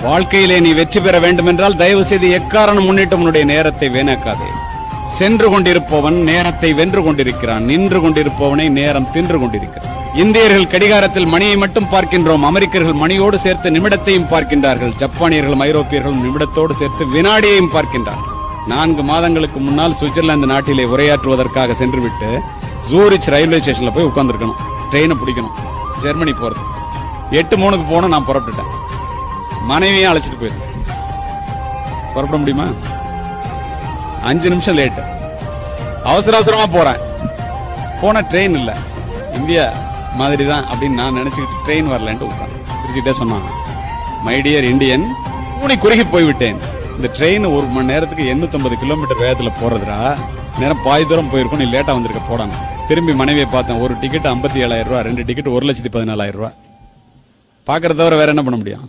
வாழ்க்கையிலே நீ வெற்றி பெற வேண்டும் என்றால் தயவு செய்து எக்காரணம் முன்னிட்டு உன்னுடைய நேரத்தை வீணாக்காதே. சென்று கொண்டிருப்பவன் நேரத்தை வென்று கொண்டிருக்கிறான், நின்று கொண்டிருப்பவனை நேரம் தின்று கொண்டிருக்கிறான். இந்தியர்கள் கடிகாரத்தில் மணியை மட்டும் பார்க்கின்றோம், அமெரிக்கர்கள் மணியோடு சேர்த்து நிமிடத்தையும் பார்க்கின்றார்கள், ஜப்பானியர்களும் ஐரோப்பியர்களும் நிமிடத்தோடு சேர்த்து வினாடியையும் பார்க்கின்றார்கள். 4 மாதங்களுக்கு முன்னால் சுவிட்சர்லாந்து நாட்டிலே உரையாற்றுவதற்காக சென்றுவிட்டு ஜூரிச் ரயில்வே ஸ்டேஷன்ல போய் உட்கார்ந்துருக்கணும். ட்ரெயினை பிடிக்கணும், ஜெர்மனி போறது. 8:03 போன நான் புறப்பட்டுட்டேன். மனைவியும் அழைச்சிட்டு போயிருந்தேன். புறப்பட முடியுமா? 5 நிமிஷம் லேட்டு. அவசர அவசரமா போறேன். போன ட்ரெயின் இல்ல, இந்தியா மாதிரி தான் அப்படின்னு நான் நினைச்சுக்கிட்டு ட்ரெயின் வரலன்ட்டு உட்காந்து சிரிச்சுட்டே சொன்னாங்க, மை டியர் இந்தியன், கூனி குறுகி போய்விட்டேன். இந்த ட்ரெயின் 1 மணி நேரத்துக்கு 850 கிலோமீட்டர் வேகத்துல போறதுடா, நேரம் பாதி தூரம் போயிருக்கும், நீ லேட்டா வந்திருக்க போடாங்க. திரும்பி மனைவியை பார்த்தேன். ஒரு டிக்கெட் 57,000 ரூபாய், 2 டிக்கெட் 1,14,000 ரூபாய். பாக்குறத தவிர வேற என்ன பண்ண முடியும்?